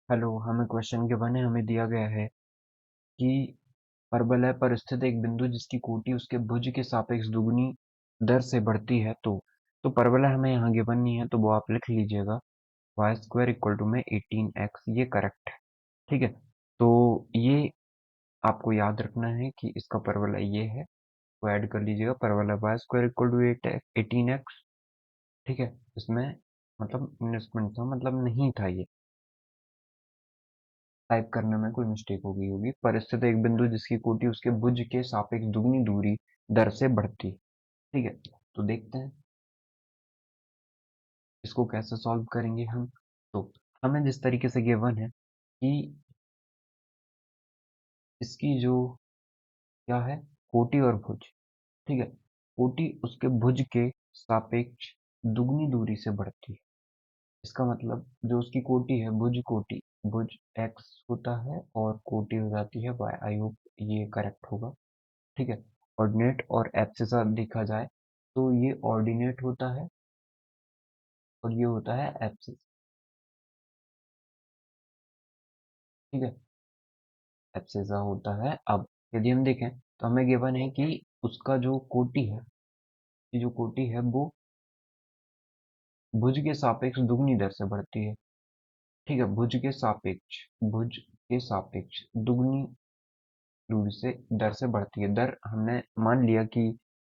Hello, हमें question के बने हमें दिया गया है कि परवलय पर स्थित एक बिंदु जिसकी कोटि उसके भुज के सापेक्ष दुगनी दर से बढ़ती है तो परवलय हमें यहाँ गिवन नहीं है तो वो आप लिख लीजिएगा वाई स्क्वायर इक्वल टू में 18x, ये करेक्ट है। ठीक है, तो ये आपको याद रखना है कि इसका परवलय ये है, तो ऐड कर लीजिएगा परवलय Y square equal to 18x। ठीक है, इसमें मतलब इन्वेस्टमेंट था, मतलब नहीं था, ये टाइप करने में कोई मिस्टेक हो गई होगी। परिस्थित एक बिंदु जिसकी कोटि उसके भुज के सापेक्ष दुगनी दूरी दर से बढ़ती। ठीक है, तो देखते हैं इसको कैसे सॉल्व करेंगे हम। तो हमें जिस तरीके से गिवन है कि इसकी जो क्या है, कोटि और भुज। ठीक है, कोटि उसके भुज के सापेक्ष दुगनी दूरी से बढ़ती है। इसका मतलब जो उसकी कोटि है, भुज कोटि, भुज x होता है और कोटि हो जाती है y। आई होप ये करेक्ट होगा। ठीक है, ऑर्डिनेट और एब्सिसा देखा जाए तो ये ऑर्डिनेट होता है और ये होता है एब्सिस। ठीक है, एब्सिसा होता है। अब यदि हम देखें तो हमें गिवन है कि उसका जो कोटि है, ये जो कोटि है वो भुज के सापेक्ष दुगनी दर से बढ़ती है। ठीक है, भुज के सापेक्ष दुगनी दूरी से दर से बढ़ती है। दर हमने मान लिया कि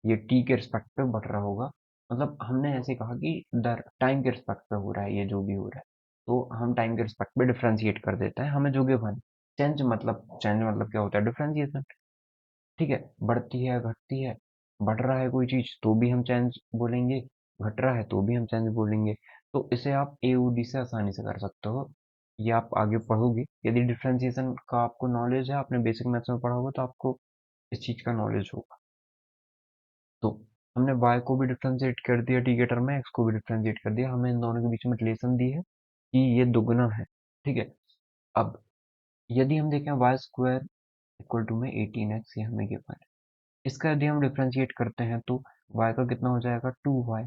ये टी के रिस्पेक्ट पे बढ़ रहा होगा, मतलब हमने ऐसे कहा कि दर टाइम के रिस्पेक्ट पे हो रहा है, ये जो भी हो रहा है तो हम टाइम के रिस्पेक्ट पे डिफरेंशिएट कर देते हैं। हमें जो गिवन चेंज मतलब क्या होता है, डिफरेंशिएशन। ठीक है, बढ़ती है घटती है, बढ़ रहा है कोई चीज तो भी हम चेंज बोलेंगे, घट रहा है तो भी हम चेंज बोलेंगे। तो इसे आप एओडी से आसानी से कर सकते हो, ये आप आगे पढ़ोगे। यदि डिफरेंशिएशन का आपको नॉलेज है, आपने बेसिक मैथ्स में पढ़ा होगा तो आपको इस चीज का नॉलेज होगा। तो हमने y को भी डिफरेंशिएट कर दिया टी के टर्म में, x को भी डिफरेंशिएट कर दिया, हमें इन दोनों के बीच में रिलेशन दी है कि ये दुगना है। ठीक है, अब यदि हम देखें वाई स्क्वायर इक्वल टू में 18x, ये हमें गिवन है। इसका यदि हम डिफरेंशिएट करते हैं तो y का कितना हो जाएगा 2y,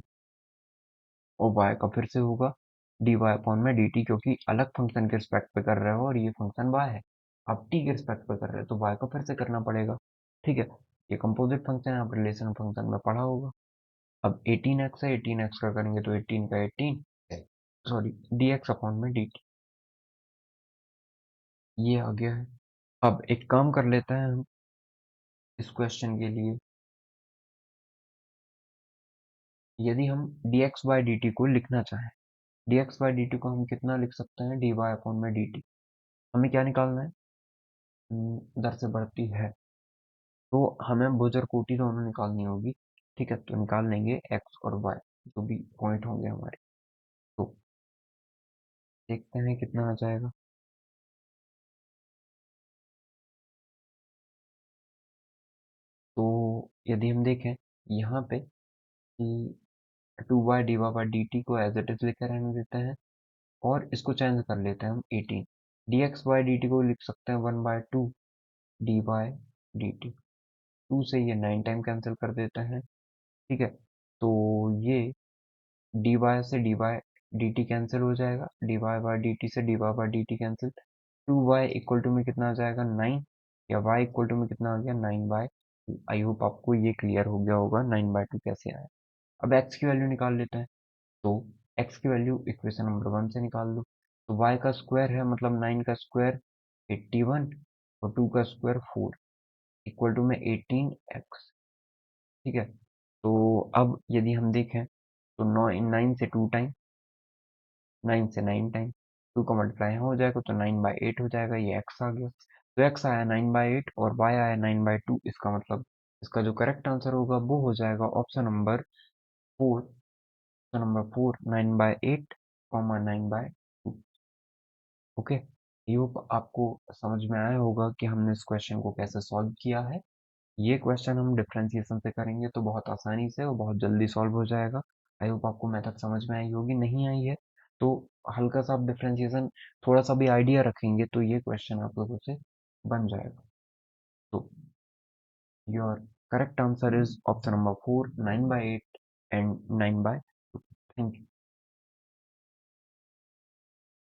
और y का फिर से होगा dy अपॉन में dt, क्योंकि अलग फंक्शन के रिस्पेक्ट पे कर रहे हो और ये फंक्शन y है। आप t के रिस्पेक्ट पे कर रहे हो तो y को फिर से करना पड़ेगा। ठीक है, ये कंपोजिट फंक्शन है, आप रिलेशन फंक्शन में पढ़ा होगा। अब 18x है, 18x का करेंगे तो 18 का 18, सॉरी dx अपॉन में dt, ये आ गया है। अब एक काम कर लेते हैं हम इस क्वेश्चन के लिए, यदि हम dx बाई dt को लिखना चाहें, dx बाई dt को हम कितना लिख सकते हैं, dy अपॉन में dt। हमें क्या निकालना है, दर से बढ़ती है, तो हमें भुज और कोटि दोनों निकालनी होगी। ठीक है, तो निकाल लेंगे x और y, जो भी पॉइंट होंगे हमारे। तो देखते हैं कितना आ जाएगा। तो यदि हम देखें यहाँ पे कि 2y dy बाई dt को एज इट इज लेकर रहने देते हैं और इसको चेंज कर लेते हैं हम 18। dx बाई dt को लिख सकते हैं 1/2 dy dt। 2 से ये 9 टाइम कैंसिल कर देते हैं। ठीक है, तो ये dy से dy dt कैंसिल हो जाएगा, dy बाई dt से dy by dt cancel. 2y equal to में कितना आ जाएगा 9, या y इक्वल टू में कितना आ गया 9/2। आई होप आपको ये क्लियर हो गया होगा 9/2 कैसे आया। अब x की वैल्यू निकाल लेते हैं, तो x की वैल्यू इक्वेशन नंबर 1 से निकाल लो। तो y का स्क्वायर है, मतलब 9 का स्क्वायर 81 और 2 का स्क्वायर 4 इक्वल टू में 18x। ठीक है, तो अब यदि हम देखें तो 9 से 2 टाइम, 9 से 9 टाइम, 2 का मल्टीप्लाई यहाँ हो जाएगा तो 9/8 हो जाएगा, ये x आ गया। तो x आया 9/8 और y आया 9/2। इसका मतलब इसका जो करेक्ट आंसर होगा वो हो जाएगा option number 4। Option number 4 9/8 comma 9/2। Okay, ये होप आपको समझ में आया होगा कि हमने इस क्वेश्चन को कैसे सॉल्व किया है। ये क्वेश्चन हम डिफरेंशिएशन से करेंगे तो बहुत आसानी से और बहुत जल्दी सॉल्व हो जाएगा। आई होप आपको मेथड समझ में आई होगी, नहीं आई है तो हल्का सा आप डिफरेंशिएशन थोड़ा सा भी आइडिया रखेंगे तो ये क्वेश्चन आप लोगों से बन जाएगा। तो your correct answer is option number 4 9/8 and 9/2। Thank you.